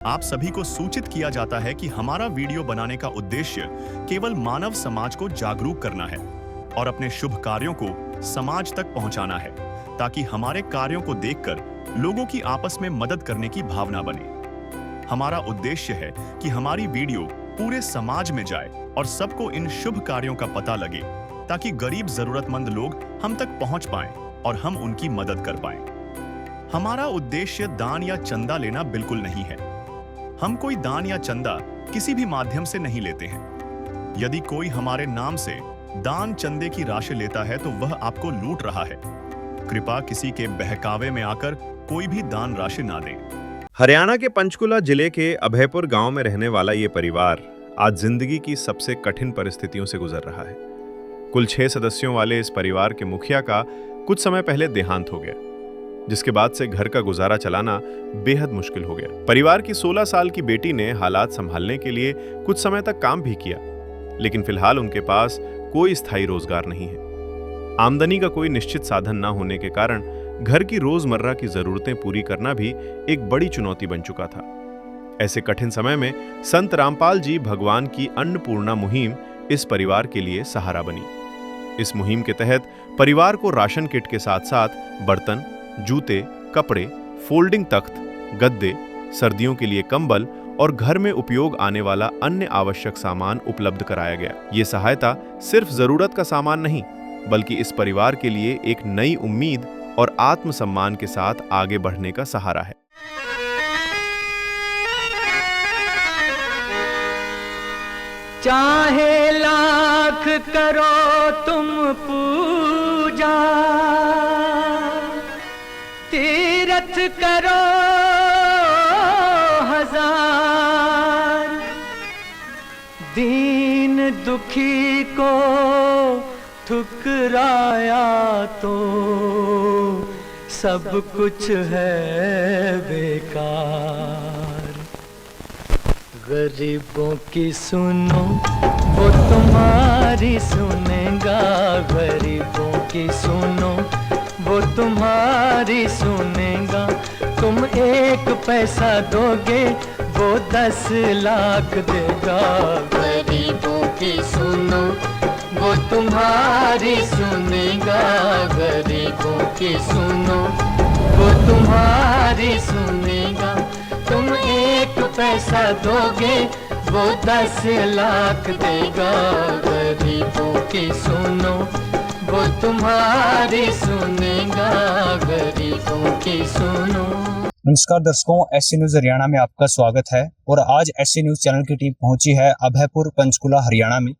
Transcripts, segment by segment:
आप सभी को सूचित किया जाता है कि हमारा वीडियो बनाने का उद्देश्य केवल मानव समाज को जागरूक करना है और अपने शुभ कार्यों को समाज तक पहुंचाना है, ताकि हमारे कार्यों को देखकर लोगों की आपस में मदद करने की भावना बने। हमारा उद्देश्य है कि हमारी वीडियो पूरे समाज में जाए और सबको इन शुभ कार्यों का पता लगे, ताकि गरीब जरूरतमंद लोग हम तक पहुंच पाएं और हम उनकी मदद कर पाएं। हमारा उद्देश्य दान या चंदा लेना बिल्कुल नहीं है। हम कोई दान या चंदा किसी भी माध्यम से नहीं लेते हैं। यदि कोई हमारे नाम से दान चंदे की राशि लेता है तो वह आपको लूट रहा है। कृपया किसी के बहकावे में आकर कोई भी दान राशि ना दें। हरियाणा के पंचकुला जिले के अभयपुर गांव में रहने वाला ये परिवार आज जिंदगी की सबसे कठिन परिस्थितियों से गुजर रहा है। कुल 6 सदस्यों वाले इस परिवार के मुखिया का कुछ समय पहले देहांत हो गया, जिसके बाद से घर का गुजारा चलाना बेहद मुश्किल हो गया। परिवार की 16 साल की बेटी ने हालात संभालने के लिए कुछ समय तक काम भी किया, लेकिन फिलहाल उनके पास कोई स्थायी रोजगार नहीं है। आमदनी का कोई निश्चित साधन न होने के कारण घर की रोजमर्रा की जरूरतें पूरी करना भी एक बड़ी चुनौती बन चुका था। ऐसे कठिन समय में संत रामपाल जी भगवान की अन्नपूर्णा मुहिम इस परिवार के लिए सहारा बनी। इस मुहिम के तहत परिवार को राशन किट के साथ साथ बर्तन, जूते, कपड़े, फोल्डिंग तख्त, गद्दे, सर्दियों के लिए कंबल और घर में उपयोग आने वाला अन्य आवश्यक सामान उपलब्ध कराया गया। ये सहायता सिर्फ जरूरत का सामान नहीं, बल्कि इस परिवार के लिए एक नई उम्मीद और आत्मसम्मान के साथ आगे बढ़ने का सहारा है। चाहे लाख करो तुम पूजा, तीरथ करो हजार, दीन दुखी को ठुकराया तो सब कुछ है बेकार। गरीबों की सुनो वो तुम्हारी सुनेगा, गरीबों की सुनो वो तुम्हारी सुनेगा। तुम 1 पैसा दोगे वो 10 लाख देगा। गरीबों की सुनो वो तुम्हारी सुनेगा, गरीबों की सुनो वो तुम्हारी सुनेगा। तुम 1 पैसा दोगे वो 10 लाख देगा। गरीबों की सुनो वो तुम्हारी सुनेगा, गरीबों की सुनो। नमस्कार दर्शकों, एससी न्यूज हरियाणा में आपका स्वागत है। और आज एससी न्यूज चैनल की टीम पहुंची है अभयपुर पंचकुला हरियाणा में।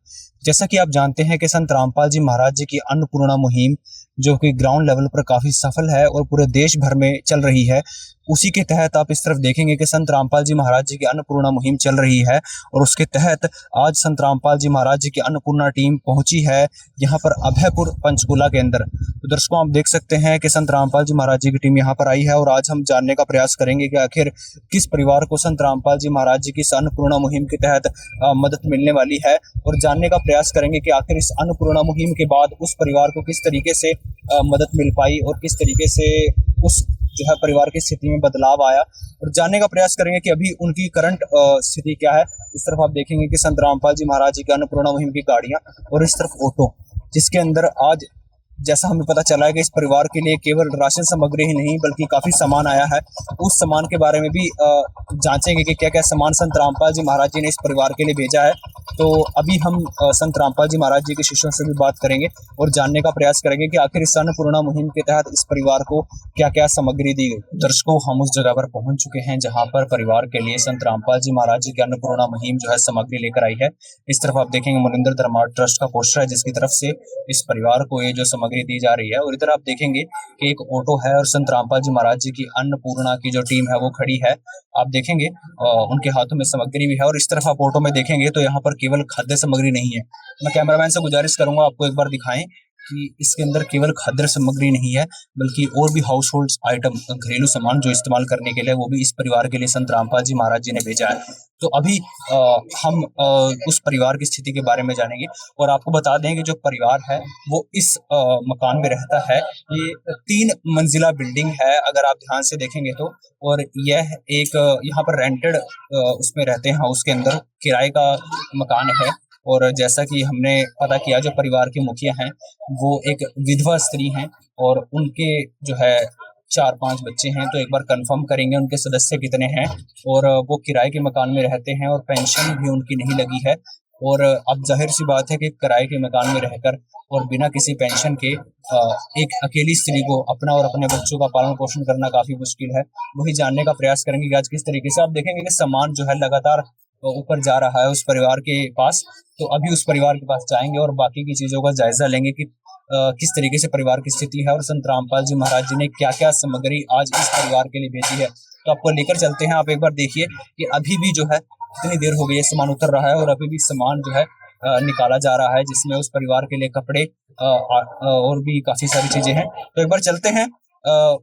जैसा कि आप जानते हैं कि संत रामपाल जी महाराज जी की अन्नपूर्णा मुहिम जो कि ग्राउंड लेवल पर काफी सफल है और पूरे देश भर में चल रही है, उसी के तहत आप इस तरफ देखेंगे कि संत रामपाल जी महाराज जी की अन्नपूर्णा मुहिम चल रही है। और उसके तहत आज संत रामपाल जी महाराज जी की अन्नपूर्णा टीम पहुंची है यहाँ पर अभयपुर पंचकुला के अंदर। तो दर्शकों, आप देख सकते हैं कि संत रामपाल जी महाराज जी की टीम यहाँ पर आई है और आज हम जानने का प्रयास करेंगे कि आखिर किस परिवार को संत रामपाल जी महाराज जी की इस अन्नपूर्णा मुहिम के तहत मदद मिलने वाली है, और जानने का प्रयास करेंगे कि आखिर इस अन्नपूर्णा मुहिम के बाद उस परिवार को किस तरीके से मदद मिल पाई और किस तरीके से उस जो है परिवार की स्थिति में बदलाव आया, और जानने का प्रयास करेंगे कि अभी उनकी करंट स्थिति क्या है। इस तरफ आप देखेंगे कि संत रामपाल जी महाराज जी की अन्नपूर्णा मुहिम की गाड़ियां और इस तरफ ऑटो, जिसके अंदर आज जैसा हमें पता चला है कि इस परिवार के लिए केवल राशन सामग्री ही नहीं बल्कि काफी सामान आया है। उस सामान के बारे में भी जांचेंगे कि क्या क्या सामान संत रामपाल जी महाराज जी ने इस परिवार के लिए भेजा है। तो अभी हम संत रामपाल जी महाराज जी के शिष्यों से भी बात करेंगे और जानने का प्रयास करेंगे कि आखिर इस अन्नपूर्णा मुहिम के तहत इस परिवार को क्या क्या सामग्री दी गई। दर्शकों, हम उस जगह पर पहुंच चुके हैं जहां पर परिवार के लिए संत रामपाल जी महाराज जी की अन्नपूर्णा मुहिम जो है सामग्री लेकर आई है। इस तरफ आप देखेंगे मुनिंदर धर्मार्थ ट्रस्ट का पोस्टर है, जिसकी तरफ से इस परिवार को ये जो सामग्री दी जा रही है। और इधर आप देखेंगे कि एक ऑटो है और संत रामपाल जी महाराज जी की अन्नपूर्णा की जो टीम है वो खड़ी है। आप देखेंगे उनके हाथों में सामग्री भी है। और इस तरफ आप ऑटो में देखेंगे तो यहाँ पर केवल खाद्य सामग्री नहीं है। मैं कैमरामैन से गुजारिश करूंगा आपको एक बार दिखाएं कि इसके अंदर केवल खाद्य सामग्री नहीं है बल्कि और भी हाउस होल्ड आइटम, घरेलू सामान जो इस्तेमाल करने के लिए वो भी इस परिवार के लिए संत रामपाल जी महाराज जी ने भेजा है। तो अभी हम उस परिवार की स्थिति के बारे में जानेंगे और आपको बता दें कि जो परिवार है वो इस मकान में रहता है। ये 3 मंजिला बिल्डिंग है अगर आप ध्यान से देखेंगे तो, और यह एक यहाँ पर रेंटेड उसमें रहते हैं, हाउस के अंदर किराए का मकान है। और जैसा कि हमने पता किया, जो परिवार के मुखिया हैं वो एक विधवा स्त्री हैं और उनके जो है 4-5 बच्चे हैं। तो एक बार कंफर्म करेंगे उनके सदस्य कितने हैं, और वो किराए के मकान में रहते हैं और पेंशन भी उनकी नहीं लगी है। और अब जाहिर सी बात है कि किराए के मकान में रहकर और बिना किसी पेंशन के एक अकेली स्त्री को अपना और अपने बच्चों का पालन पोषण करना काफी मुश्किल है। वही जानने का प्रयास करेंगे कि आज किस तरीके से। आप देखेंगे कि सामान जो है लगातार ऊपर जा रहा है उस परिवार के पास। तो अभी उस परिवार के पास जाएंगे और बाकी की चीजों का जायजा लेंगे कि किस तरीके से परिवार की स्थिति है और संत रामपाल जी महाराज जी ने क्या क्या सामग्री आज इस परिवार के लिए भेजी है। तो आपको लेकर चलते हैं। आप एक बार देखिए कि अभी भी जो है कितनी देर हो गई है, सामान उतर रहा है और अभी भी सामान जो है निकाला जा रहा है, जिसमें उस परिवार के लिए कपड़े और भी काफी सारी चीजें हैं। तो एक बार चलते हैं,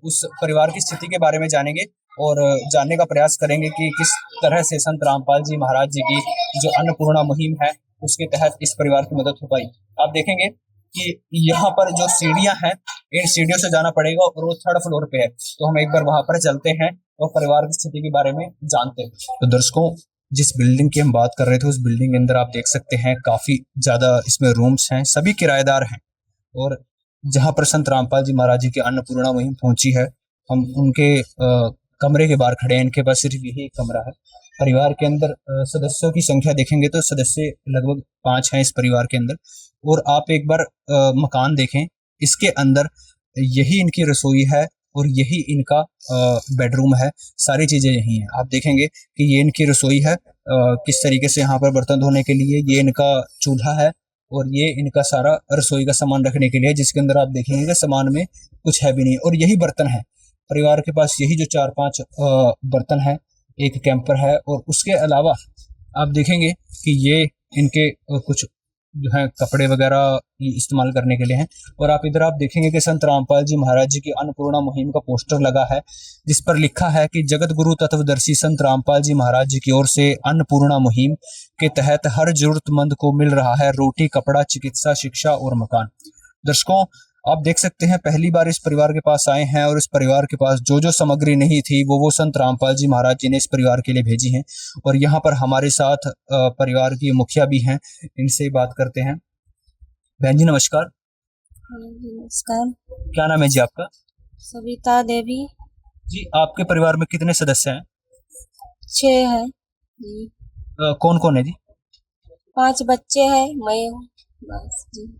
उस परिवार की स्थिति के बारे में जानेंगे और जानने का प्रयास करेंगे कि किस तरह से संत रामपाल जी महाराज जी की जो अन्नपूर्णा मुहिम है उसके तहत इस परिवार की मदद हो पाई। आप देखेंगे कि यहाँ पर जो सीढ़ियां हैं, इन सीढ़ियों से जाना पड़ेगा और वो 3rd फ्लोर पे है। तो हम एक बार वहां पर चलते हैं और परिवार की स्थिति के बारे में जानते हैं। तो दर्शकों, जिस बिल्डिंग की हम बात कर रहे थे उस बिल्डिंग के अंदर आप देख सकते हैं काफी ज्यादा इसमें रूम्स हैं, सभी किराएदार हैं। और जहां पर संत रामपाल जी महाराज जी की अन्नपूर्णा मुहिम पहुंची है, हम उनके कमरे के बाहर खड़े हैं। इनके पास सिर्फ यही एक कमरा है। परिवार के अंदर सदस्यों की संख्या देखेंगे तो सदस्य लगभग 5 हैं इस परिवार के अंदर। और आप एक बार मकान देखें, इसके अंदर यही इनकी रसोई है और यही इनका बेडरूम है। सारी चीजें यही हैं। आप देखेंगे कि ये इनकी रसोई है, किस तरीके से यहाँ पर बर्तन धोने के लिए ये इनका चूल्हा है और ये इनका सारा रसोई का सामान रखने के लिए, जिसके अंदर आप देखेंगे कि सामान में कुछ है भी नहीं। और यही बर्तन है परिवार के पास, यही जो 4-5 बर्तन है, एक कैंपर है। और उसके अलावा आप देखेंगे कि ये इनके कुछ जो है कपड़े वगैरह इस्तेमाल करने के लिए हैं। और आप इधर आप देखेंगे कि संत रामपाल जी महाराज जी की अन्नपूर्णा मुहिम का पोस्टर लगा है, जिस पर लिखा है कि जगत गुरु तत्वदर्शी संत रामपाल जी महाराज जी की ओर से अन्नपूर्णा मुहिम के तहत हर जरूरतमंद को मिल रहा है रोटी, कपड़ा, चिकित्सा, शिक्षा और मकान। दर्शकों, आप देख सकते हैं पहली बार इस परिवार के पास आए हैं और इस परिवार के पास जो जो सामग्री नहीं थी वो संत रामपाल जी महाराज जी ने इस परिवार के लिए भेजी हैं। और यहाँ पर हमारे साथ परिवार की मुखिया भी हैं, इनसे बात करते हैं। बहन जी नमस्कार। नमस्कार। क्या नाम है जी आपका? सविता देवी। जी, आपके परिवार में कितने सदस्य हैं? 6 है जी। कौन कौन है जी? 5 बच्चे हैं, मैं हूँ बस जी।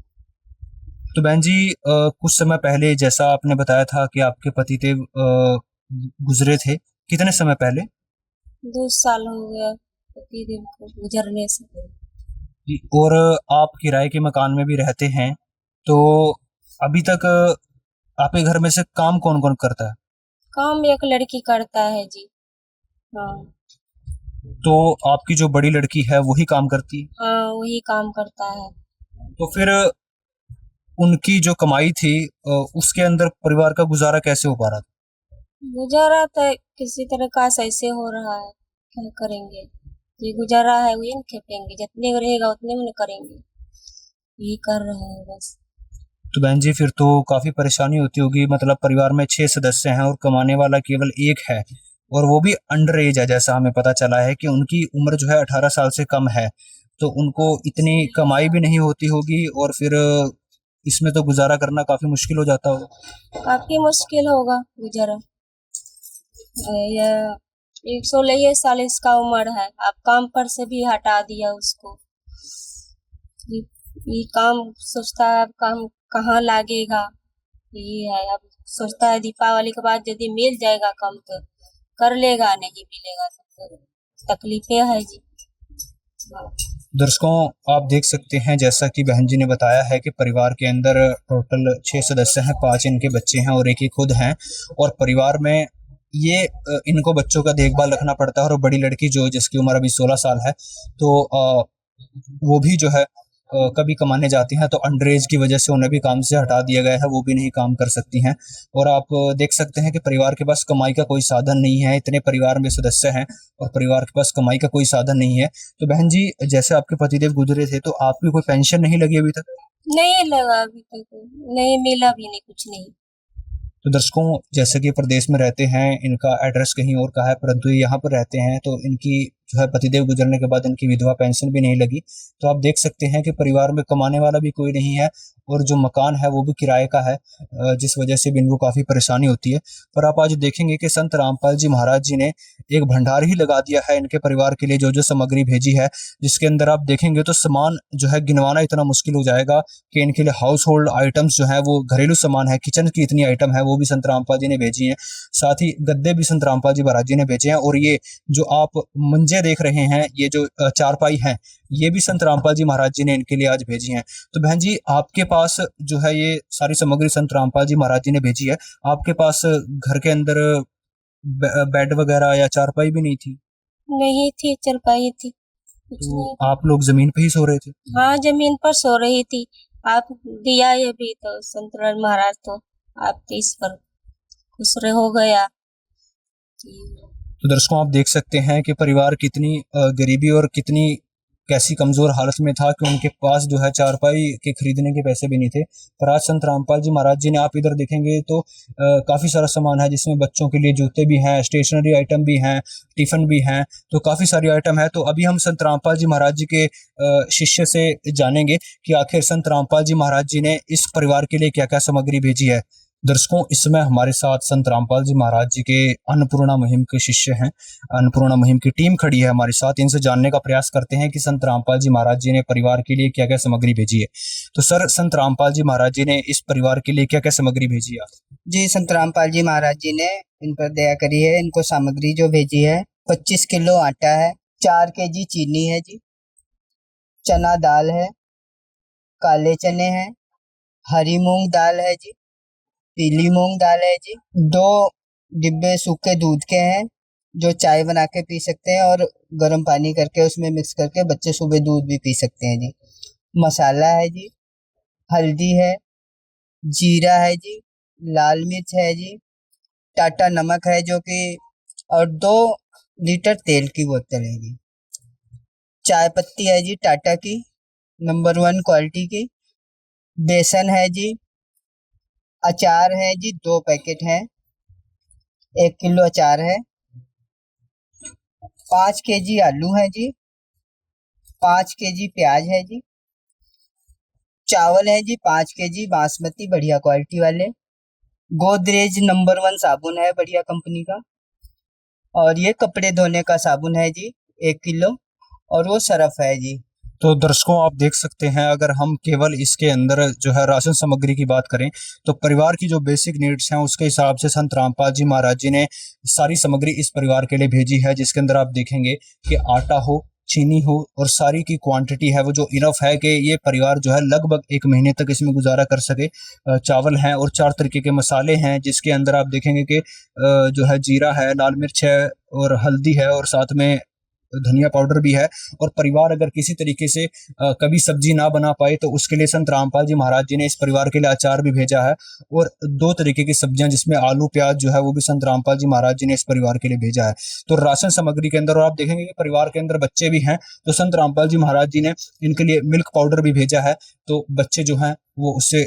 तो बहन जी, कुछ समय पहले जैसा आपने बताया था कि आपके पतिदेव गुजरे थे, कितने समय पहले? 2 साल हो गया पतिदेव को गुजरने से। जी, और आप किराए के मकान में भी रहते हैं, तो अभी तक आपके घर में से काम कौन कौन करता है? काम एक लड़की करता है जी। हाँ। तो आपकी जो बड़ी लड़की है वही काम करती है? हाँ, वही काम करता है। तो फिर उनकी जो कमाई थी उसके अंदर परिवार का गुजारा कैसे हो पा रहा था? गुजारा तो किसी तरह का ऐसे हो रहा है, क्या करेंगे। ये गुजारा है वही न खेपेंगे, जितने रहेगा उतने में करेंगे, यही कर रहे हैं बस। तो बहन जी, फिर तो काफी परेशानी होती होगी। मतलब परिवार में 6 सदस्य हैं और कमाने वाला केवल एक है, और वो भी अंडर एज है। जैसा हमें पता चला है कि उनकी उम्र जो है 18 साल से कम है, तो उनको इतनी कमाई भी नहीं होती होगी और फिर इसमें तो गुजारा करना काफी मुश्किल हो जाता होगा। काफी मुश्किल होगा गुजारा। यह 116 साल इसका उम्र है, अब काम पर से भी हटा दिया उसको। ये काम सोचता है अब काम कहाँ लागेगा, ये है। अब सोचता है दीपावली के बाद यदि मिल जाएगा काम तो कर लेगा, नहीं मिलेगा तो तकलीफें है जी। दर्शकों, आप देख सकते हैं जैसा कि बहन जी ने बताया है कि परिवार के अंदर टोटल 6 सदस्य हैं, 5 इनके बच्चे हैं और एक ही खुद हैं। और परिवार में ये इनको बच्चों का देखभाल रखना पड़ता है। और बड़ी लड़की जो जिसकी उम्र अभी 16 साल है, तो वो भी जो है कभी कमाने जाती हैं तो अंडर एज की वजह से उन्हें भी काम से हटा दिया गया है, वो भी नहीं काम कर सकती हैं। और आप देख सकते हैं कि परिवार के पास कमाई का कोई साधन नहीं है, इतने परिवार में सदस्य हैं और परिवार के पास कमाई का कोई साधन नहीं है। तो बहन जी, जैसे आपके पतिदेव गुजरे थे तो आपकी कोई पेंशन नहीं लगी अभी तक? नहीं लगा अभी तक, नहीं मिला भी नहीं, कुछ नहीं। तो दर्शकों, जैसे कि प्रदेश में रहते हैं, इनका एड्रेस कहीं और का है, परंतु ये यहाँ पर रहते हैं, तो इनकी जो है पतिदेव गुजरने के बाद इनकी विधवा पेंशन भी नहीं लगी। तो आप देख सकते हैं कि परिवार में कमाने वाला भी कोई नहीं है और जो मकान है वो भी किराए का है, जिस वजह से भी इनको काफ़ी परेशानी होती है। पर आप आज देखेंगे कि संत रामपाल जी महाराज जी ने एक भंडार ही लगा दिया है इनके परिवार के लिए, जो जो सामग्री भेजी है, जिसके अंदर आप देखेंगे तो सामान जो है गिनवाना इतना मुश्किल हो जाएगा कि इनके लिए हाउस होल्ड आइटम्स जो है, वो घरेलू सामान है, किचन की इतनी आइटम है, वो भी संत रामपाल जी ने भेजी है। साथ ही गद्दे भी संत रामपाल जी महाराज जी ने भेजे हैं। और ये जो आप मंजे देख रहे हैं, ये जो चारपाई हैं, ये भी संत रामपाल जी महाराज जी ने इनके लिए आज भेजी हैं। तो बहन जी, आपके पास जो है ये सारी सामग्री संत रामपाल जी महाराज जी ने भेजी है, आपके पास घर के अंदर बेड वगैरह या चारपाई भी नहीं थी? नहीं थी, चल पाई थी, कुछ तो नहीं। आप लोग जमीन पे ही सो रहे थे? हाँ, जमीन पर सो रही थी। आप दिया ये भी तो संतराम महाराज, तो आप तो इस पर खुश हो गया। तो दर्शकों, आप देख सकते हैं कि परिवार कितनी गरीबी और कितनी कैसी कमजोर हालत में था कि उनके पास जो है चारपाई के खरीदने के पैसे भी नहीं थे। पर आज संत रामपाल जी महाराज जी ने, आप इधर देखेंगे तो काफ़ी सारा सामान है, जिसमें बच्चों के लिए जूते भी हैं, स्टेशनरी आइटम भी हैं, टिफ़िन भी हैं, तो काफ़ी सारी आइटम है। तो अभी हम संत रामपाल जी महाराज जी के शिष्य से जानेंगे कि आखिर संत रामपाल जी महाराज जी ने इस परिवार के लिए क्या क्या सामग्री भेजी है। दर्शकों, इस समय हमारे साथ संत रामपाल जी महाराज जी के अन्नपूर्णा मुहिम के शिष्य हैं, अन्नपूर्णा मुहिम की टीम खड़ी है हमारे साथ। इनसे जानने का प्रयास करते हैं कि संत रामपाल जी महाराज जी ने परिवार के लिए क्या क्या सामग्री भेजी है। तो सर, संत रामपाल जी महाराज जी ने इस परिवार के लिए क्या क्या सामग्री भेजी है? जी, संत रामपाल जी महाराज जी ने इन पर दया करी है। इनको सामग्री जो भेजी है, 25 किलो आटा है, 4 केजी चीनी है जी, चना दाल है, काले चने हैं, हरी मूंग दाल है जी, पीली मूंग दाल है जी, 2 डिब्बे सूखे दूध के हैं जो चाय बना के पी सकते हैं और गर्म पानी करके उसमें मिक्स करके बच्चे सुबह दूध भी पी सकते हैं जी। मसाला है जी, हल्दी है, जीरा है जी, लाल मिर्च है जी, टाटा नमक है जो कि, और 2 लीटर तेल की बोतल है जी। चाय पत्ती है जी टाटा की, नंबर 1 क्वालिटी की। बेसन है जी, अचार है जी, 2 पैकेट हैं, 1 किलो अचार है, 5 केजी आलू है जी, 5 केजी प्याज है जी, चावल है जी 5 केजी बासमती बढ़िया क्वालिटी वाले, गोदरेज नंबर 1 साबुन है बढ़िया कंपनी का, और ये कपड़े धोने का साबुन है जी 1 किलो, और वो सरफ है जी। तो दर्शकों, आप देख सकते हैं, अगर हम केवल इसके अंदर जो है राशन सामग्री की बात करें तो परिवार की जो बेसिक नीड्स हैं उसके हिसाब से संत रामपाल जी महाराज जी ने सारी सामग्री इस परिवार के लिए भेजी है, जिसके अंदर आप देखेंगे कि आटा हो, चीनी हो, और सारी की क्वांटिटी है वो जो इनफ है कि ये परिवार जो है लगभग 1 महीने तक इसमें गुजारा कर सके। चावल हैं और 4 तरीके के मसाले हैं, जिसके अंदर आप देखेंगे कि जो है जीरा है, लाल मिर्च है और हल्दी है, और साथ में धनिया पाउडर भी है। और परिवार अगर किसी तरीके से कभी सब्जी ना बना पाए तो उसके लिए संत रामपाल जी महाराज जी ने इस परिवार के लिए अचार भी भेजा है, और 2 तरीके की सब्जियां जिसमें आलू प्याज जो है वो भी संत रामपाल जी महाराज जी ने इस परिवार के लिए भेजा है। तो राशन सामग्री के अंदर, और आप देखेंगे कि परिवार के अंदर बच्चे भी हैं, तो संत रामपाल जी महाराज जी ने इनके लिए मिल्क पाउडर भी भेजा है, तो बच्चे जो हैं वो उससे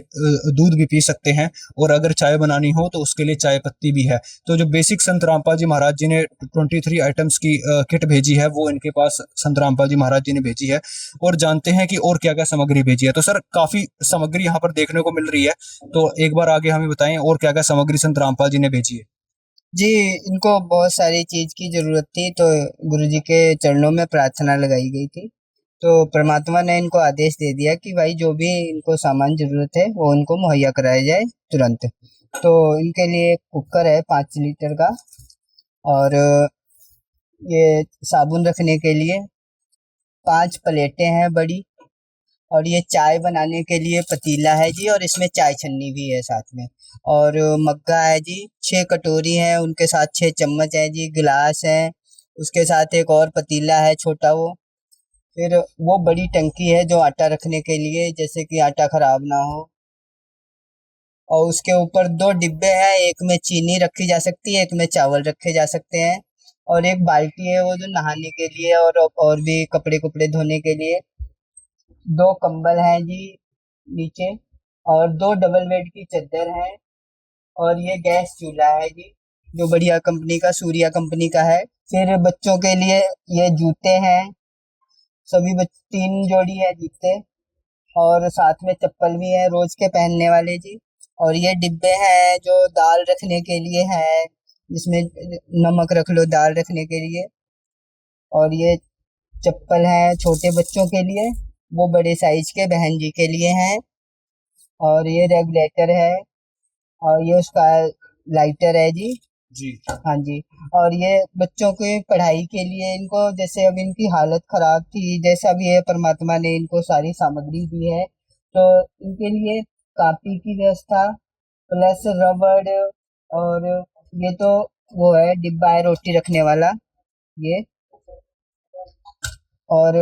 दूध भी पी सकते हैं, और अगर चाय बनानी हो तो उसके लिए चाय पत्ती भी है। तो जो बेसिक संत रामपाल जी महाराज जी ने 23 आइटम्स की किट भेजी है वो इनके पास संत रामपाल जी महाराज जी ने भेजी है। और जानते हैं कि और क्या क्या सामग्री भेजी है। तो सर, काफी सामग्री यहाँ पर देखने को मिल रही है, तो एक बार आगे हमें बताएं और क्या क्या सामग्री संत रामपाल जी ने भेजी है। जी, इनको बहुत सारी चीज की जरूरत थी, तो गुरुजी के चरणों में प्रार्थना लगाई गई थी, तो परमात्मा ने इनको आदेश दे दिया कि भाई जो भी इनको सामान जरूरत है वो इनको मुहैया कराया जाए तुरंत। तो इनके लिए कुकर है 5 लीटर का, और ये साबुन रखने के लिए 5 प्लेटें हैं बड़ी, और ये चाय बनाने के लिए पतीला है जी, और इसमें चाय छन्नी भी है साथ में, और मग्गा है जी, 6 कटोरी हैं, उनके साथ 6 चम्मच है जी, गिलास है, उसके साथ एक और पतीला है छोटा वो, फिर वो बड़ी टंकी है जो आटा रखने के लिए, जैसे कि आटा खराब ना हो। और उसके ऊपर 2 डिब्बे हैं, एक में चीनी रखी जा सकती है, एक में चावल रखे जा सकते हैं। और एक बाल्टी है वो जो नहाने के लिए और भी कपड़े कुपड़े धोने के लिए। 2 कंबल हैं जी नीचे, और 2 डबल बेड की चादर है। और ये गैस चूल्हा है जी, जो बढ़िया कंपनी का, सूर्या कंपनी का है। फिर बच्चों के लिए ये जूते हैं, सभी 3 जोड़ी है जूते, और साथ में चप्पल भी है रोज के पहनने वाले जी। और ये डिब्बे हैं जो दाल रखने के लिए है, जिसमें नमक रख लो दाल रखने के लिए। और ये चप्पल है छोटे बच्चों के लिए, वो बड़े साइज के बहन जी के लिए हैं। और ये रेगुलेटर है, और ये उसका लाइटर है जी। हाँ जी। और ये बच्चों की पढ़ाई के लिए इनको, जैसे अब इनकी हालत खराब थी, जैसा भी है परमात्मा ने इनको सारी सामग्री दी है, तो इनके लिए कापी की व्यवस्था प्लस रबड़, और ये तो वो है डिब्बा है रोटी रखने वाला ये। और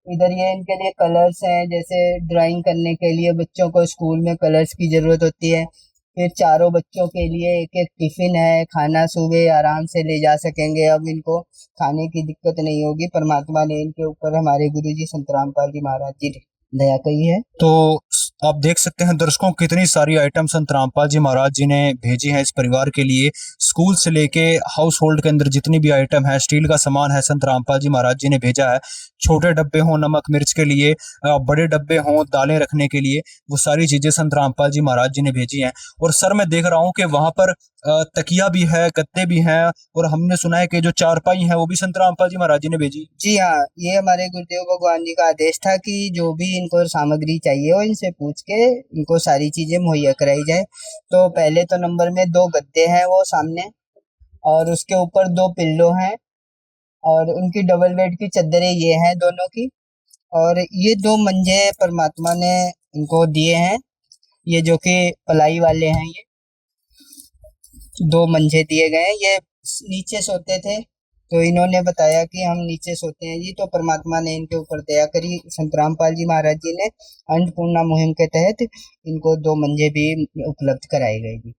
इधर ये इनके लिए कलर्स हैं, जैसे ड्राइंग करने के लिए बच्चों को स्कूल में कलर्स की ज़रूरत होती है। फिर चारों बच्चों के लिए एक एक टिफिन है, खाना सुबह आराम से ले जा सकेंगे, अब इनको खाने की दिक्कत नहीं होगी। परमात्मा ने इनके ऊपर, हमारे गुरुजी संत रामपाल जी महाराज जी ने दया कही है। तो आप देख सकते हैं दर्शकों, कितनी सारी आइटम संत रामपाल जी महाराज जी ने भेजी हैं इस परिवार के लिए। स्कूल से लेके हाउस होल्ड के अंदर जितनी भी आइटम है, स्टील का सामान है, संत रामपाल जी महाराज जी ने भेजा है। छोटे डब्बे हों नमक मिर्च के लिए, बड़े डब्बे हों दालें रखने के लिए, वो सारी चीजें संत रामपाल जी महाराज जी ने भेजी हैं। और सर मैं देख रहा हूँ कि वहां पर तकिया भी है, गद्दे भी हैं, और हमने सुना है कि जो चारपाई है वो भी संत रामपाल जी महाराज जी ने भेजी। जी हाँ, ये हमारे गुरुदेव भगवान जी का आदेश था कि जो भी इनको सामग्री चाहिए हो इनसे पूछ के इनको सारी चीजें मुहैया कराई जाए। तो पहले तो नंबर में 2 गद्दे हैं वो सामने, और उसके ऊपर 2 पिल्लो हैं, और उनकी डबल बेड की चादरें ये हैं दोनों की। और ये 2 मंजे परमात्मा ने इनको दिए हैं, ये जो कि पलाई वाले हैं। ये 2 मंजे दिए गए हैं, ये नीचे सोते थे, तो इन्होंने बताया कि हम नीचे सोते हैं जी, तो परमात्मा ने इनके ऊपर दया करी। संत रामपाल जी महाराज जी ने अन्नपूर्णा मुहिम के तहत इनको 2 मंजे भी उपलब्ध कराए गए जी।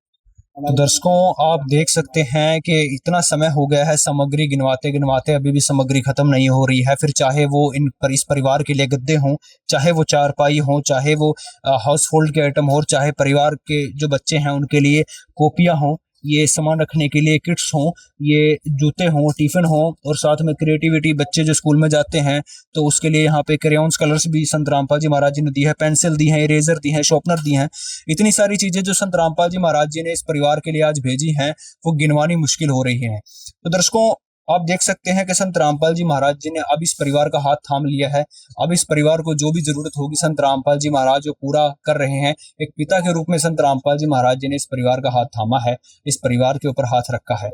तो दर्शकों आप देख सकते हैं कि इतना समय हो गया है, सामग्री गिनवाते गिनवाते अभी भी सामग्री खत्म नहीं हो रही है। फिर चाहे वो इस परिवार के लिए गद्दे हों, चाहे वो चारपाई हों, चाहे वो हाउस होल्ड के आइटम हो, चाहे परिवार के जो बच्चे हैं उनके लिए कॉपियां हों, ये सामान रखने के लिए किट्स हों, ये जूते हों, टिफिन हों, और साथ में क्रिएटिविटी, बच्चे जो स्कूल में जाते हैं तो उसके लिए यहाँ पे क्रेयॉन्स कलर्स भी संत रामपाल जी महाराज जी ने दी है, पेंसिल दी है, इरेजर दी है, शॉर्पनर दी हैं। इतनी सारी चीजें जो संत रामपाल जी महाराज जी ने इस परिवार के लिए आज भेजी हैं, वो गिनवानी मुश्किल हो रही है। तो दर्शकों आप देख सकते हैं कि संत रामपाल जी महाराज जी ने अब इस परिवार का हाथ थाम लिया है। अब इस परिवार को जो भी जरूरत होगी संत रामपाल जी महाराज जो पूरा कर रहे हैं। एक पिता के रूप में संत रामपाल जी महाराज जी ने इस परिवार का हाथ थामा है, इस परिवार के ऊपर हाथ रखा है।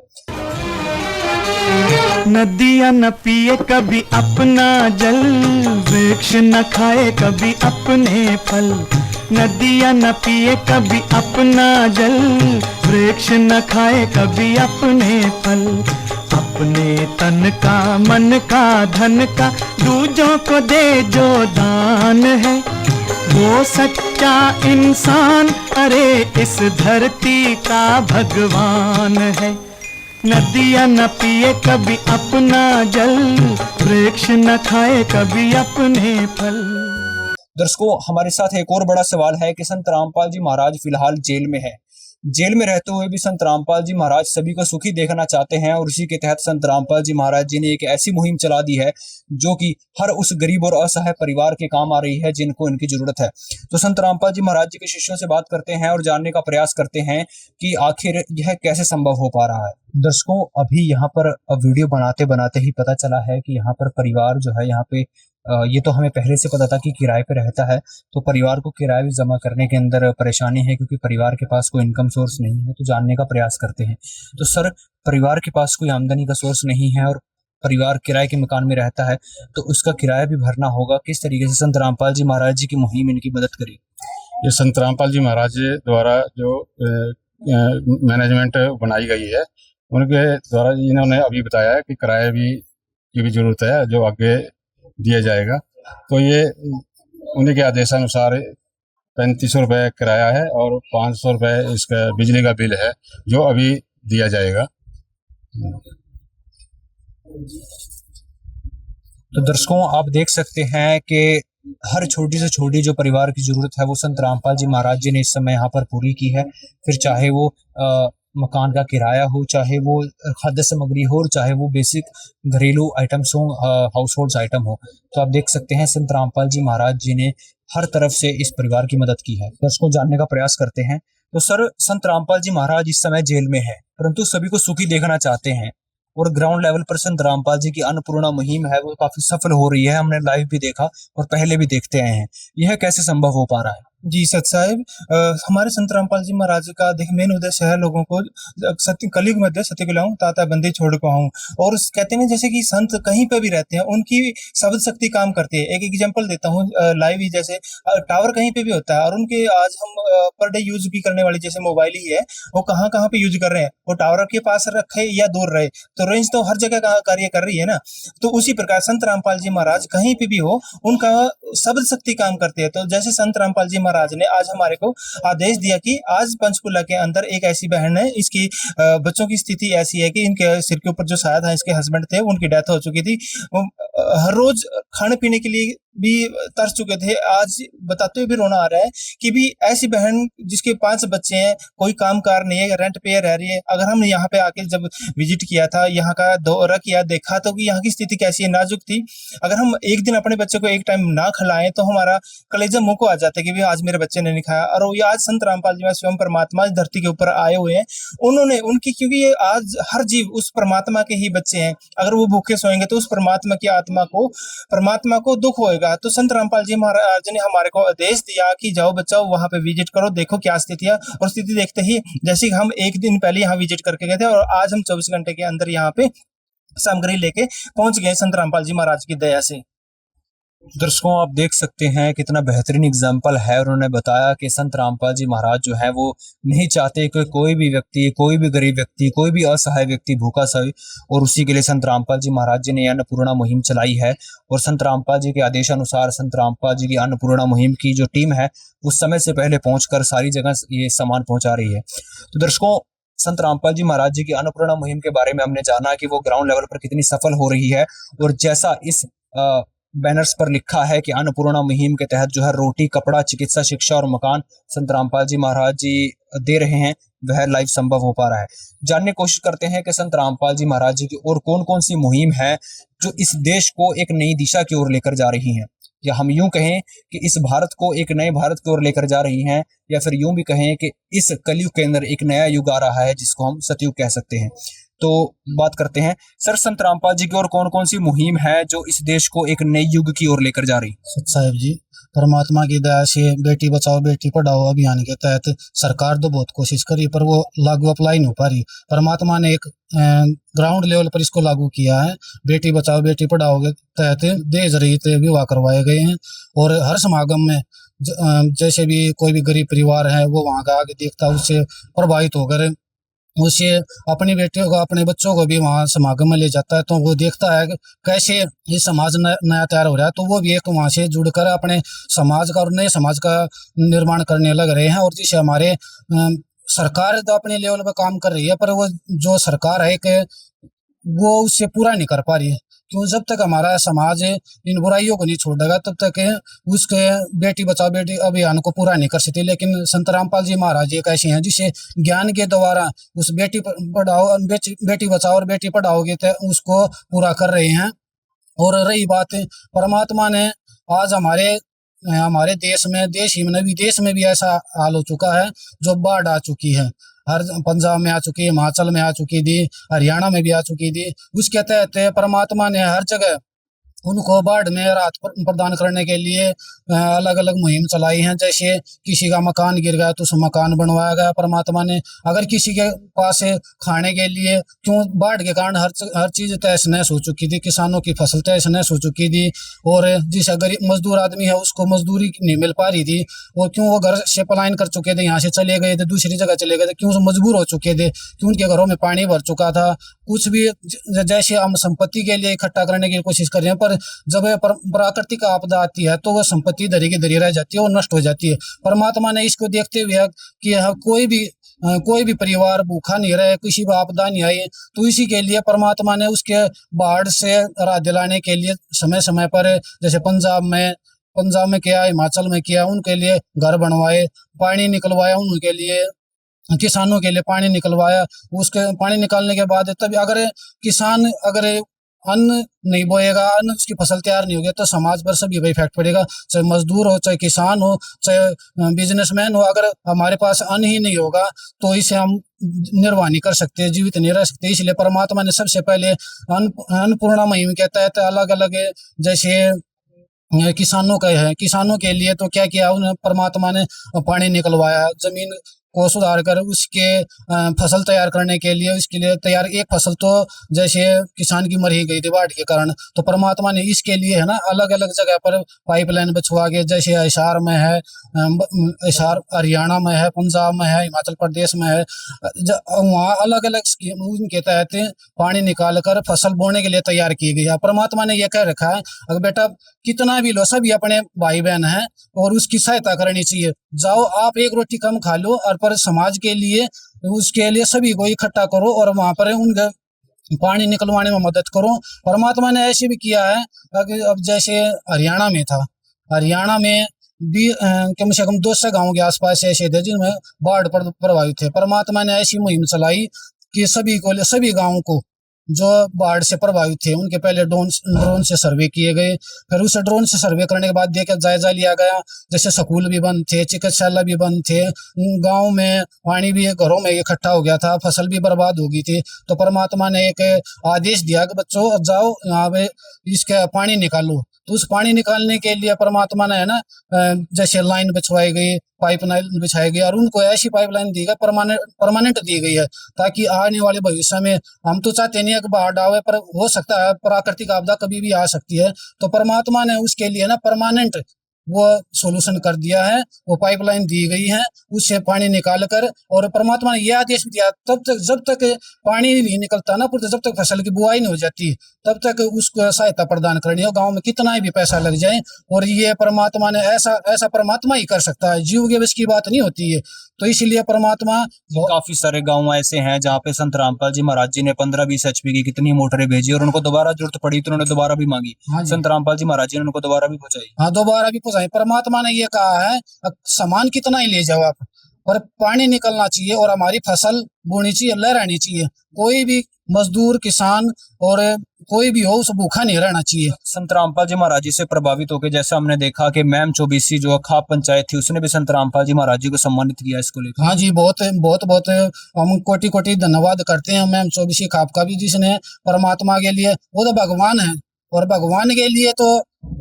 नदियाँ न पिए कभी अपना जल, वृक्ष न खाए कभी अपने फल। नदियाँ न पिए कभी अपना जल, वृक्ष न खाए कभी अपने फल। अपने तन का मन का धन का दूजों को दे जो दान है, वो सच्चा इंसान अरे इस धरती का भगवान है। नदियाँ न पिए कभी अपना जल, वृक्ष न खाए कभी अपने फल। दर्शकों हमारे साथ एक और बड़ा सवाल है कि संत रामपाल जी महाराज फिलहाल जेल में है। जेल में रहते हुए भी संत रामपाल जी महाराज सभी को सुखी देखना चाहते हैं, और उसी के तहत संत रामपाल जी महाराज जी ने एक ऐसी मुहिम चला दी है जो कि हर उस गरीब और असहाय परिवार के काम आ रही है जिनको इनकी जरूरत है। तो संत रामपाल जी महाराज जी के शिष्यों से बात करते हैं और जानने का प्रयास करते हैं कि आखिर यह कैसे संभव हो पा रहा है। दर्शकों अभी यहाँ पर वीडियो बनाते बनाते ही पता चला है कि यहाँ पर परिवार जो है, यहाँ पे ये तो हमें पहले से पता था कि किराए पे रहता है, तो परिवार को किराया भी जमा करने के अंदर परेशानी है क्योंकि परिवार के पास कोई इनकम सोर्स नहीं है। तो जानने का प्रयास करते हैं। तो सर, परिवार के पास कोई आमदनी का सोर्स नहीं है और परिवार किराए के मकान में रहता है, तो उसका किराया भी भरना होगा। किस तरीके से संत रामपाल जी महाराज जी की मुहिम इनकी मदद करी? ये संत रामपाल जी महाराज जी द्वारा जो मैनेजमेंट बनाई गई है, उनके द्वारा इन्होंने अभी बताया है कि किराए भी की भी जरूरत है जो आगे दिया जाएगा। तो ये उन्हीं के आदेशानुसार 3500 रुपये किराया है और 500 रुपये इसका बिजली का बिल है जो अभी दिया जाएगा। तो दर्शकों आप देख सकते हैं कि हर छोटी से छोटी जो परिवार की जरूरत है वो संत रामपाल जी महाराज जी ने इस समय यहाँ पर पूरी की है। फिर चाहे वो मकान का किराया हो, चाहे वो खाद्य सामग्री हो, और चाहे वो बेसिक घरेलू आइटम्स हो, हाउस होल्ड आइटम हो। तो आप देख सकते हैं संत रामपाल जी महाराज जी ने हर तरफ से इस परिवार की मदद की है। दर्शकों जानने का प्रयास करते हैं तो सर, संत रामपाल जी महाराज इस समय जेल में है, परंतु सभी को सुखी देखना चाहते हैं और ग्राउंड लेवल पर संत रामपाल जी की अन्नपूर्णा मुहिम है वो काफी सफल हो रही है। हमने लाइव भी देखा और पहले भी देखते आए हैं। यह कैसे संभव हो पा रहा है? जी सत साहेब, हमारे संत रामपाल जी महाराज का मेन उद्देश्य है लोगों को सत्य कलयुग में सत्य खिलाऊं ताता बंदी छोड़ को आऊं। और कहते हैं जैसे कि संत कहीं पे भी रहते हैं उनकी शब्द शक्ति काम करती है। एक एग्जांपल देता हूं लाइव ही, जैसे टावर कहीं पे भी होता है और उनके आज हम पर डे यूज भी करने वाली जैसे मोबाइल ही है, वो कहाँ कहाँ पे यूज कर रहे हैं, वो टावर के पास रखे या दूर रहे, तो रेंज तो हर जगह कार्य कर रही है ना। तो उसी प्रकार संत रामपाल जी महाराज कहीं पे भी हो उनका शब्द शक्ति काम करती है। तो जैसे संत रामपाल जी महाराज ने आज हमारे को आदेश दिया कि आज पंचकुला के अंदर एक ऐसी बहन है, इसकी बच्चों की स्थिति ऐसी है कि इनके सिर के ऊपर जो शायद है इसके हस्बैंड थे, उनकी डेथ हो चुकी थी। हर रोज खाने पीने के लिए भी तरस चुके थे। आज बताते हुए भी रोना आ रहा है कि भी ऐसी बहन जिसके 5 बच्चे हैं, कोई काम कार नहीं है, रेंट पे रह रही है। अगर हमने यहाँ पे आके जब विजिट किया था, यहाँ का दौरा किया, देखा तो कि यहाँ की स्थिति कैसी है, नाजुक थी। अगर हम एक दिन अपने बच्चे को एक टाइम ना खिलाएं तो हमारा कलेजा मुंह को आ जाता है कि भी आज मेरे बच्चे ने नहीं खाया। और ये आज संत रामपाल जी स्वयं परमात्मा इस धरती के ऊपर आए हुए हैं। उन्होंने उनकी, क्योंकि ये आज हर जीव उस परमात्मा के ही बच्चे हैं, अगर वो भूखे सोएंगे तो उस परमात्मा की आत्मा को, परमात्मा को दुख होएगा। तो संत रामपाल जी महाराज ने हमारे को आदेश दिया कि जाओ बच्चों वहां पे विजिट करो, देखो क्या स्थिति है। और स्थिति देखते ही जैसे हम एक दिन पहले यहाँ विजिट करके गए थे और आज हम 24 घंटे के अंदर यहाँ पे सामग्री लेके पहुंच गए संत रामपाल जी महाराज की दया से। दर्शकों आप देख सकते हैं कितना बेहतरीन एग्जाम्पल है। उन्होंने बताया कि संत रामपाल जी महाराज जो है वो नहीं चाहते कि कोई भी व्यक्ति, कोई भी गरीब व्यक्ति, कोई भी असहाय व्यक्ति भूखा सोए, और उसी के लिए संत रामपाल जी महाराज जी ने अन्नपूर्णा मुहिम चलाई है। और संत रामपाल जी के आदेशानुसार संत रामपाल जी की अन्नपूर्णा मुहिम की जो टीम है उस समय से पहले पहुंचकर सारी जगह ये सामान पहुंचा रही है। तो दर्शकों, संत रामपाल जी महाराज जी की अन्नपूर्णा मुहिम के बारे में हमने जाना कि वो ग्राउंड लेवल पर कितनी सफल हो रही है। और जैसा इस बैनर्स पर लिखा है कि अन्नपूर्णा मुहिम के तहत जो है रोटी, कपड़ा, चिकित्सा, शिक्षा और मकान संत रामपाल जी महाराज जी दे रहे हैं, वह लाइव संभव हो पा रहा है। जानने की कोशिश करते हैं कि संत रामपाल जी महाराज जी की और कौन कौन सी मुहिम है जो इस देश को एक नई दिशा की ओर लेकर जा रही हैं, या हम यूं कहें कि इस भारत को एक नए भारत की ओर लेकर जा रही हैं, या फिर यूं भी कहें कि इस कलयुग के अंदर एक नया युग आ रहा है जिसको हम सतयुग कह सकते हैं। तो बात करते हैं सर, संत रामपाल जी की और कौन कौन सी मुहिम है जो इस देश को एक नई युग की ओर लेकर जा रही? सत साहिब जी, परमात्मा की दया से बेटी बचाओ बेटी पढ़ाओ अभियान के तहत सरकार तो बहुत कोशिश करी पर वो लागू अप्लाई नहीं हो पा रही। परमात्मा ने एक ग्राउंड लेवल पर इसको लागू किया है। बेटी बचाओ बेटी पढ़ाओ के तहत दहेज रहित विवाह करवाए गए हैं। और हर समागम में जैसे भी कोई भी गरीब परिवार है वो वहाँ का आगे देखता, उससे प्रभावित होकर उसे अपनी बेटियों को, अपने बच्चों को भी वहाँ समागम में ले जाता है। तो वो देखता है कि कैसे ये समाज नया तैयार हो रहा है, तो वो भी एक वहाँ से जुड़कर अपने समाज का और नए समाज का निर्माण करने लग रहे हैं। और जिसे हमारे सरकार तो अपने लेवल पर काम कर रही है, पर वो जो सरकार है कि वो उससे पूरा नहीं कर पा रही है। क्यों? जब तक हमारा समाज इन बुराइयों को नहीं छोड़ेगा तब तक उसके बेटी बचाओ बेटी अभियान को पूरा नहीं कर सकते। लेकिन संत रामपाल जी महाराज एक ऐसे हैं जिसे ज्ञान के द्वारा उस बेटी पढ़ाओ, बेटी बचाओ और बेटी पढ़ाओगे तो उसको पूरा कर रहे हैं। और रही बात, परमात्मा ने आज हमारे देश में, देश ही में विदेश में भी ऐसा हाल हो चुका है जो बाढ़ आ चुकी है। हर पंजाब में आ चुकी है, हिमाचल में आ चुकी थी, हरियाणा में भी आ चुकी थी। उसके तहत परमात्मा ने हर जगह उनको बाढ़ में राहत प्रदान करने के लिए अलग अलग मुहिम चलाई हैं। जैसे किसी का मकान गिर गया तो उस मकान बनवाया गया परमात्मा ने। अगर किसी के पास खाने के लिए, क्यों बाढ़ के कारण हर चीज़ तहस नहस हो चुकी थी, किसानों की फसल तहस नहस हो चुकी थी। और जिस गरीब मजदूर आदमी है उसको मजदूरी नहीं मिल पा रही थी। और क्यों वो घर से पलायन कर चुके थे, यहाँ से चले गए थे, दूसरी जगह चले गए थे, क्यों मजबूर हो चुके थे, क्यों उनके घरों में पानी भर चुका था। कुछ भी जैसे हम संपत्ति के लिए इकट्ठा करने की कोशिश कर रहे हैं, पर पर जब प्राकृतिक आपदा आती है तो वह संपत्ति धरी की धरी रह जाती है और नष्ट हो जाती है। परमात्मा ने इसको देखते हुए कि कोई भी परिवार भूखा नहीं रहे, किसी भी आपदा नहीं आई, तो इसी के लिए परमात्मा ने उसके बाढ़ से राहत दिलाने के लिए समय समय पर, जैसे पंजाब में किया, हिमाचल में किया, उनके लिए घर बनवाए, पानी निकलवाया, उनके लिए किसानों के लिए पानी निकलवाया। उसके पानी निकालने के बाद तभी अगर किसान अन्न नहीं बोएगा, अन्न उसकी फसल तैयार नहीं होगी तो समाज पर सभी का इफेक्ट पड़ेगा, चाहे मजदूर हो, चाहे किसान हो, चाहे बिजनेसमैन हो। अगर हमारे पास अन्न ही नहीं होगा तो इसे हम निर्वाह नहीं कर सकते, जीवित नहीं रह सकते। इसलिए परमात्मा ने सबसे पहले अन्नपूर्णा मुहिम के तहत अलग अलग, जैसे किसानों का है, किसानों के लिए तो क्या किया उन्हें, परमात्मा ने पानी निकलवाया, जमीन को सुधार कर उसके फसल तैयार करने के लिए, उसके लिए तैयार एक फसल तो जैसे किसान की मर ही गई थी बाढ़ के कारण, तो परमात्मा ने इसके लिए है ना अलग अलग जगह पर पाइपलाइन बिछवा के, जैसे हिसार में है, हिसार हरियाणा में है, पंजाब में है, हिमाचल प्रदेश में है, वहाँ अलग अलग स्कीम उनके तहत पानी निकाल कर फसल बोने के लिए तैयार की गई है। परमात्मा ने यह कह रखा है अगर बेटा कितना भी लो, सभी अपने भाई बहन हैं और उसकी सहायता करनी चाहिए। जाओ आप एक रोटी कम खा लो और पर समाज के लिए, उसके लिए सभी को इकट्ठा करो और वहां पर उनके पानी निकलवाने में मदद करो। परमात्मा ने ऐसे भी किया है। अब जैसे हरियाणा में था, हरियाणा में भी कम से कम 200 गाँव के आसपास ऐसे थे जिनमें बाढ़ प्रभावित थे। परमात्मा ने ऐसी मुहिम चलाई कि सभी गाँव को जो बाढ़ से प्रभावित थे उनके पहले ड्रोन से सर्वे किए गए, फिर उस ड्रोन से सर्वे करने के बाद देखकर जायजा लिया गया। जैसे स्कूल भी बंद थे, चिकित्सालय भी बंद थे, गांव में पानी भी घरों में इकट्ठा हो गया था, फसल भी बर्बाद हो गई थी। तो परमात्मा ने एक आदेश दिया कि बच्चों जाओ यहाँ पे इसका पानी निकालो। तो उस पानी निकालने के लिए परमात्मा ने है ना जैसे लाइन बिछवाई गई, पाइपलाइन बिछाई गई और उनको ऐसी पाइपलाइन दी गई, परमानेंट दी गई है, ताकि आने वाले भविष्य में, हम तो चाहते नहीं है कि बाढ़ आवे, पर हो सकता है प्राकृतिक आपदा कभी भी आ सकती है, तो परमात्मा ने उसके लिए ना परमानेंट वो सोल्यूशन कर दिया है। वो पाइपलाइन दी गई है, उससे पानी निकाल कर, और परमात्मा ने यह आदेश भी दिया तब तक जब तक पानी नहीं निकलता ना, जब तक फसल की बुआई नहीं हो जाती तब तक उसको सहायता प्रदान करनी है, गांव में कितना भी पैसा लग जाए। और ये परमात्मा ने ऐसा परमात्मा ही कर सकता है, जीव के बस की बात नहीं होती है। तो इसलिए परमात्मा काफी सारे गांव ऐसे हैं जहाँ पे संत रामपाल जी महाराज जी ने 15-20 HP की कितनी मोटरें भेजी और उनको दोबारा जरूरत पड़ी तो उन्होंने दोबारा भी मांगी। संत रामपाल जी महाराज जी ने उनको दोबारा भी पहुंचाई। हाँ, दोबारा भी पहुंचाई। परमात्मा ने ये कहा है सामान कितना ही ले जाओ आप, पर पानी निकलना चाहिए और हमारी फसल बोनी चाहिए, लहरानी चाहिए। कोई भी मजदूर, किसान और कोई भी हो, उस भूखा नहीं रहना चाहिए। संत रामपाल जी महाराज जी से प्रभावित होकर जैसा हमने देखा कि मैम चौबीसी जो खाप पंचायत थी उसने भी संत रामपाल जी महाराज जी को सम्मानित किया इसको लेकर। हाँ जी, बहुत बहुत बहुत हम कोटि कोटि धन्यवाद करते हैं मैम चौबीसी खाप का भी, जिसने परमात्मा के लिए, वो तो भगवान है और भगवान के लिए तो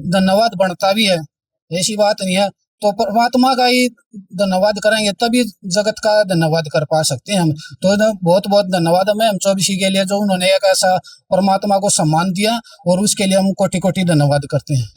धन्यवाद बनता भी है, ऐसी बात नहीं है। तो परमात्मा का ही धन्यवाद करेंगे तभी जगत का धन्यवाद कर पा सकते हैं हम। तो बहुत बहुत धन्यवाद हमें हम चौबीसी के लिए, जो उन्होंने एक ऐसा परमात्मा को सम्मान दिया, और उसके लिए हम कोटि कोटि धन्यवाद करते हैं।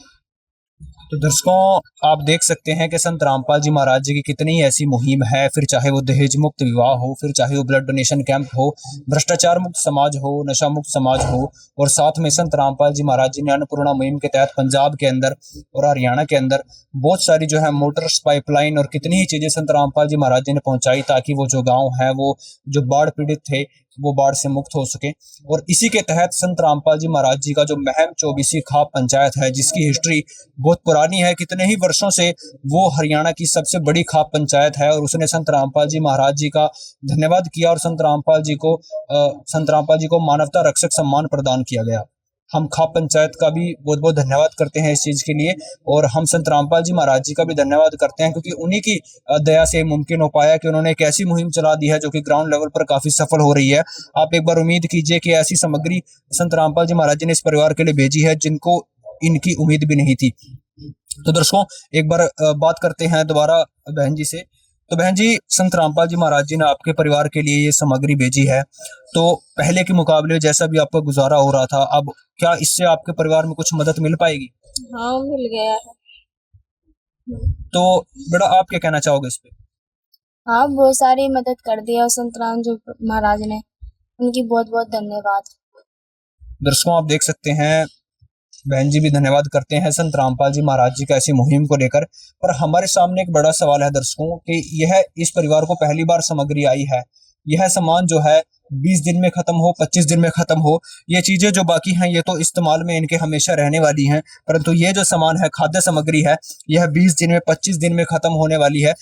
तो दर्शकों आप देख सकते हैं कि संत रामपाल जी महाराज जी की कितनी ऐसी मुहिम है, फिर चाहे वो दहेज मुक्त विवाह हो, फिर चाहे वो ब्लड डोनेशन कैंप हो, भ्रष्टाचार मुक्त समाज हो, नशा मुक्त समाज हो, और साथ में संत रामपाल जी महाराज जी ने अन्नपूर्णा मुहिम के तहत पंजाब के अंदर और हरियाणा के अंदर बहुत सारी जो है मोटर्स, पाइपलाइन और कितनी ही चीजें संत रामपाल जी महाराज जी ने पहुंचाई, ताकि वो जो गाँव है वो जो बाढ़ पीड़ित थे वो बाढ़ से मुक्त हो सके। और इसी के तहत संत रामपाल जी महाराज जी का जो महम चौबीसी खाप पंचायत है, जिसकी हिस्ट्री बहुत पुरानी है, कितने ही वर्षों से वो हरियाणा की सबसे बड़ी खाप पंचायत है, और उसने संत रामपाल जी महाराज जी का धन्यवाद किया और संत रामपाल जी को मानवता रक्षक सम्मान प्रदान किया गया। हम खाप पंचायत का भी बहुत बहुत धन्यवाद करते हैं इस चीज के लिए, और हम संत रामपाल जी महाराज जी का भी धन्यवाद करते हैं, क्योंकि उन्हीं की दया से मुमकिन हो पाया कि उन्होंने एक ऐसी मुहिम चला दी है जो कि ग्राउंड लेवल पर काफी सफल हो रही है। आप एक बार उम्मीद कीजिए कि ऐसी सामग्री संत रामपाल जी महाराज जी ने इस परिवार के लिए भेजी है जिनको इनकी उम्मीद भी नहीं थी। तो दर्शकों एक बार बात करते हैं दोबारा बहन जी से। तो बहन जी, संत रामपाल जी महाराज जी ने आपके परिवार के लिए ये सामग्री भेजी है, तो पहले के मुकाबले जैसा भी आपका गुजारा हो रहा था, अब क्या इससे आपके परिवार में कुछ मदद मिल पाएगी? हाँ, मिल गया है। तो बेटा आप क्या कहना चाहोगे इस पे? हाँ, बहुत सारी मदद कर दी है संत राम जी महाराज ने, उनकी बहुत बहुत धन्यवाद। दर्शकों आप देख सकते हैं बहन जी भी धन्यवाद करते हैं संत रामपाल जी महाराज जी का ऐसी मुहिम को लेकर। पर हमारे सामने एक बड़ा सवाल है दर्शकों कि यह इस परिवार को पहली बार सामग्री आई है। यह सामान जो है 20 दिन में खत्म हो, 25 दिन में खत्म हो, ये चीजें जो बाकी हैं ये तो इस्तेमाल में इनके हमेशा रहने वाली हैं, परंतु ये जो सामान है, खाद्य सामग्री है, यह 20 दिन में 25 दिन में खत्म होने वाली है,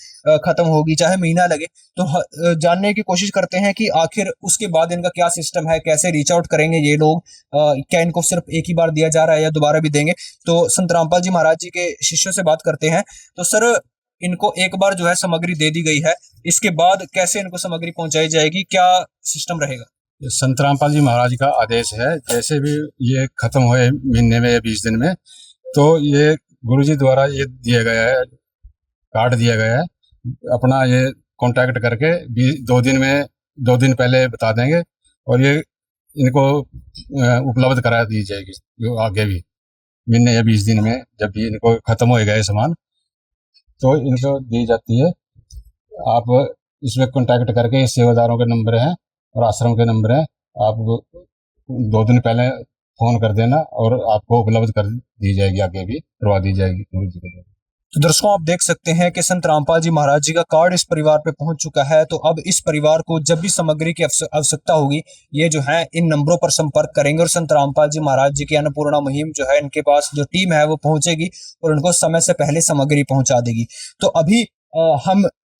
खत्म होगी चाहे महीना लगे। तो जानने की कोशिश करते हैं कि आखिर उसके बाद इनका क्या सिस्टम है, कैसे रीच आउट करेंगे ये लोग, क्या इनको सिर्फ एक ही बार दिया जा रहा है या दोबारा भी देंगे। तो संत रामपाल जी महाराज जी के शिष्यों से बात करते हैं। तो सर, इनको एक बार जो है सामग्री दे दी गई है, इसके बाद कैसे इनको सामग्री पहुंचाई जाएगी, क्या सिस्टम रहेगा? ये संत रामपाल जी महाराज का आदेश है, जैसे भी ये खत्म हुए महीने में या 20 दिन में, तो ये गुरुजी द्वारा ये दिया गया है, कार्ड दिया गया है, अपना ये कांटेक्ट करके 2 दिन पहले बता देंगे और ये इनको उपलब्ध करा दी जाएगी। जो आगे भी महीने या 20 दिन में जब भी इनको खत्म होएगा ये सामान तो इनको दी जाती है। आप इसमें कांटेक्ट करके सेवादारों के नंबर हैं और आश्रम के नंबर हैं, आप 2 दिन पहले फोन कर देना और आपको उपलब्ध कर दी जाएगी, आगे भी करवा दी जाएगी गुरु जी के द्वारा। तो दर्शकों, आप देख सकते हैं कि संत रामपाल जी महाराज जी का कार्ड इस परिवार पे पहुंच चुका है। तो अब इस परिवार को जब भी सामग्री की आवश्यकता होगी, ये जो है इन नंबरों पर संपर्क करेंगे और संत रामपाल जी महाराज जी की अन्नपूर्णा मुहिम जो है, इनके पास जो टीम है वो पहुंचेगी और उनको समय से पहले सामग्री पहुंचा देगी। तो अभी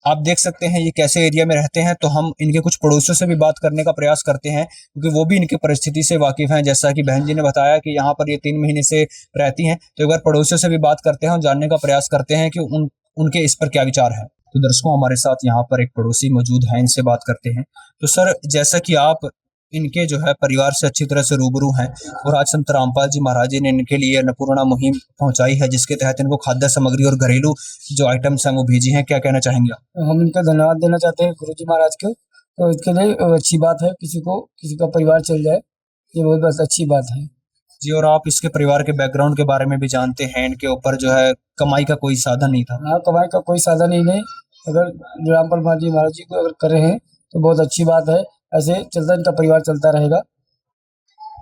आप देख सकते हैं ये कैसे एरिया में रहते हैं। तो हम इनके कुछ पड़ोसियों से भी बात करने का प्रयास करते हैं, क्योंकि वो भी इनकी परिस्थिति से वाकिफ हैं। जैसा कि बहन जी ने बताया कि यहाँ पर ये 3 महीने से रहती हैं, तो एक बार पड़ोसियों से भी बात करते हैं और जानने का प्रयास करते हैं कि उनके इस पर क्या विचार है। तो दर्शकों, हमारे साथ यहाँ पर एक पड़ोसी मौजूद है, इनसे बात करते हैं। तो सर, जैसा कि आप इनके जो है परिवार से अच्छी तरह से रूबरू हैं और आज संत रामपाल जी महाराज जी ने इनके लिए अन्नपूर्णा मुहिम पहुंचाई है, जिसके तहत इनको खाद्य सामग्री और घरेलू जो आइटम्स हैं वो भेजी हैं, क्या कहना चाहेंगे आप? हम इनका धन्यवाद देना चाहते हैं गुरु जी महाराज को। तो इसके लिए अच्छी बात है, किसी का परिवार चल जाए, ये बहुत अच्छी बात है जी। और आप इसके परिवार के बैकग्राउंड के बारे में भी जानते हैं, इनके ऊपर जो है कमाई का कोई साधन नहीं था। हाँ, कमाई का कोई साधन ही नहीं। अगर रामपाल जी महाराज जी को अगर कर रहे हैं तो बहुत अच्छी बात है, ऐसे चलता इनका परिवार चलता रहेगा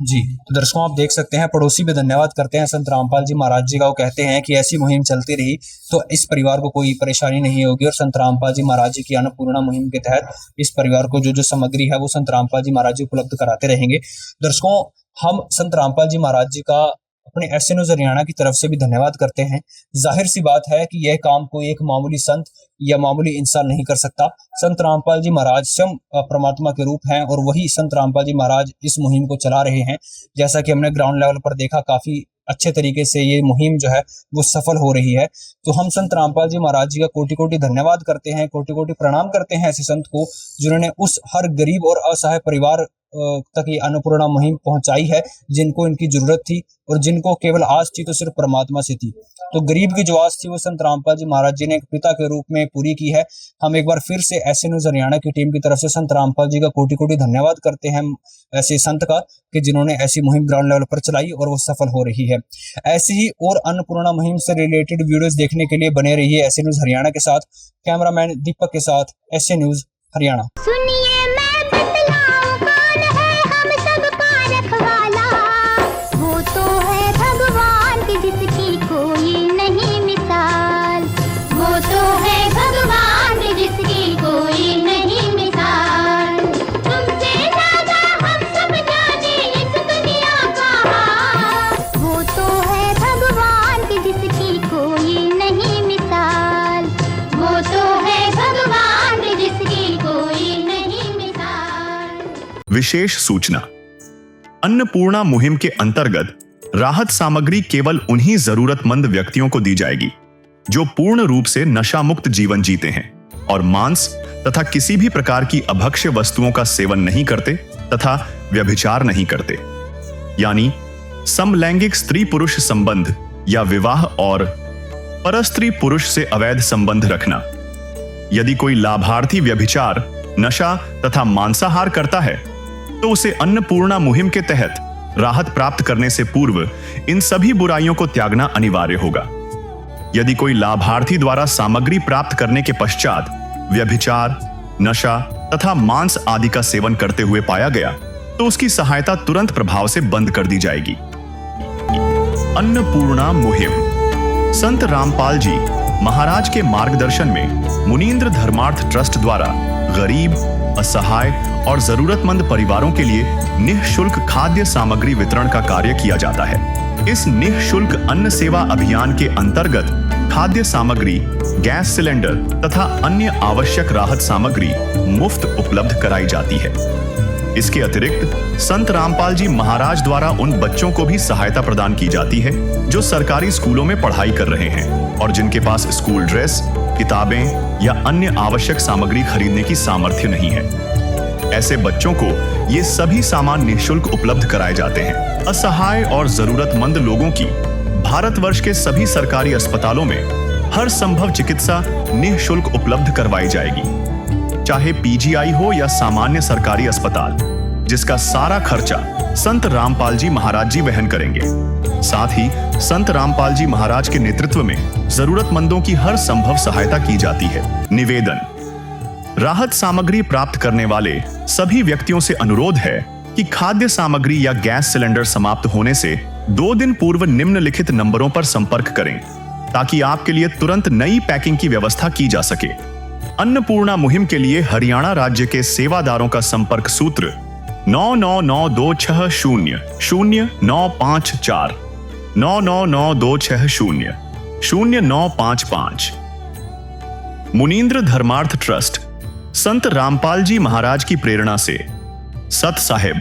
जी। तो दर्शकों, आप देख सकते हैं पड़ोसी भी धन्यवाद करते हैं संत रामपाल जी महाराज जी का। वो कहते हैं कि ऐसी मुहिम चलती रही तो इस परिवार को कोई परेशानी नहीं होगी और संत रामपाल जी महाराज जी की अन्नपूर्णा मुहिम के तहत इस परिवार को जो सामग्री है वो संत रामपाल जी महाराज जी उपलब्ध कराते रहेंगे। दर्शकों, हम संत रामपाल जी महाराज जी का अपने एसए न्यूज़ हरियाणा की तरफ से भी धन्यवाद करते हैं। जाहिर सी बात है कि यह काम कोई एक मामूली संत या मामूली इंसान नहीं कर सकता। संत रामपाल जी महाराज स्वयं परमात्मा के रूप हैं और वही संत रामपाल जी महाराज इस मुहिम को चला रहे हैं। जैसा कि हमने ग्राउंड लेवल पर देखा, काफी अच्छे तरीके से ये मुहिम जो है वो सफल हो रही है। तो हम संत रामपाल जी महाराज जी का कोटि कोटि धन्यवाद करते हैं, कोटि कोटि प्रणाम करते हैं ऐसे संत को जिन्होंने उस हर गरीब और असहाय परिवार तक ये अन्नपूर्णा मुहिम पहुंचाई है, जिनको इनकी जरूरत थी और जिनको केवल आस थी तो सिर्फ परमात्मा से थी। तो गरीब की जो आस थी वो संत रामपाल जी महाराज जी ने एक पिता के रूप में पूरी की है। हम एक बार फिर से एसए न्यूज़ हरियाणा की टीम की तरफ से संत रामपाल जी का कोटि कोटि धन्यवाद करते हैं ऐसे संत का, कि जिन्होंने ऐसी मुहिम ग्राउंड लेवल पर चलाई और वो सफल हो रही है। ऐसे ही और अन्नपूर्णा मुहिम से रिलेटेड वीडियोस देखने के लिए बने रहिए एसए न्यूज़ हरियाणा के साथ। कैमरामैन दीपक के साथ, एसए न्यूज़ हरियाणा। विशेष सूचना। अन्नपूर्णा मुहिम के अंतर्गत राहत सामग्री केवल उन्हीं जरूरतमंद व्यक्तियों को दी जाएगी जो पूर्ण रूप से नशा मुक्त जीवन जीते हैं और मांस तथा किसी भी प्रकार की अभक्ष्य वस्तुओं का सेवन नहीं करते तथा व्यभिचार नहीं करते, यानी समलैंगिक स्त्री पुरुष संबंध या विवाह और परस्त्री पुरुष से अवैध संबंध रखना। यदि कोई लाभार्थी व्यभिचार, नशा तथा मांसाहार करता है तो उसे अन्नपूर्णा मुहिम के तहत राहत प्राप्त करने से पूर्व इन सभी बुराइयों को त्यागना अनिवार्य होगा। यदि कोई लाभार्थी द्वारा सामग्री प्राप्त करने के पश्चात व्यभिचार, नशा तथा मांस आदि का सेवन करते हुए पाया गया तो उसकी सहायता तुरंत प्रभाव से बंद कर दी जाएगी। अन्नपूर्णा मुहिम। संत रामपाल जी महाराज के मार्गदर्शन में मुनींद्र धर्मार्थ ट्रस्ट द्वारा गरीब, असहाय और जरूरतमंद परिवारों के लिए निःशुल्क खाद्य सामग्री वितरण का कार्य किया जाता है। इस निःशुल्क अन्न सेवा अभियान के अंतर्गत खाद्य सामग्री, गैस सिलेंडर तथा अन्य आवश्यक राहत सामग्री मुफ्त उपलब्ध कराई जाती है। इसके अतिरिक्त संत रामपाल जी महाराज द्वारा उन बच्चों को भी सहायता प्रदान की जाती है जो सरकारी स्कूलों में पढ़ाई कर रहे हैं और जिनके पास स्कूल ड्रेस, किताबें या अन्य आवश्यक सामग्री खरीदने की सामर्थ्य नहीं है। ऐसे बच्चों को ये सभी सामान निःशुल्क उपलब्ध कराए जाते हैं। असहाय और जरूरतमंद लोगों की भारतवर्ष के सभी सरकारी अस्पतालों में हर संभव चिकित्सा निःशुल्क उपलब्ध करवाई जाएगी, चाहे पीजीआई हो या सामान्य सरकारी अस्पताल, जिसका सारा खर्चा संत रामपाल जी महाराज जी वहन करेंगे। साथ ही संत रामपाल जी महाराज के नेतृत्व में जरूरतमंदों की हर संभव सहायता की जाती है। निवेदन: राहत सामग्री प्राप्त करने वाले सभी व्यक्तियों से अनुरोध है कि खाद्य सामग्री या गैस सिलेंडर समाप्त होने से 2 दिन पूर्व निम्नलिखित नंबरों पर संपर्क करें ताकि आपके लिए तुरंत नई पैकिंग की व्यवस्था की जा सके। अन्नपूर्णा मुहिम के लिए हरियाणा राज्य के सेवादारों का संपर्क सूत्र 9992600954 9992600955। मुनींद्र धर्मार्थ ट्रस्ट संत रामपाल जी महाराज की प्रेरणा से सत साहिब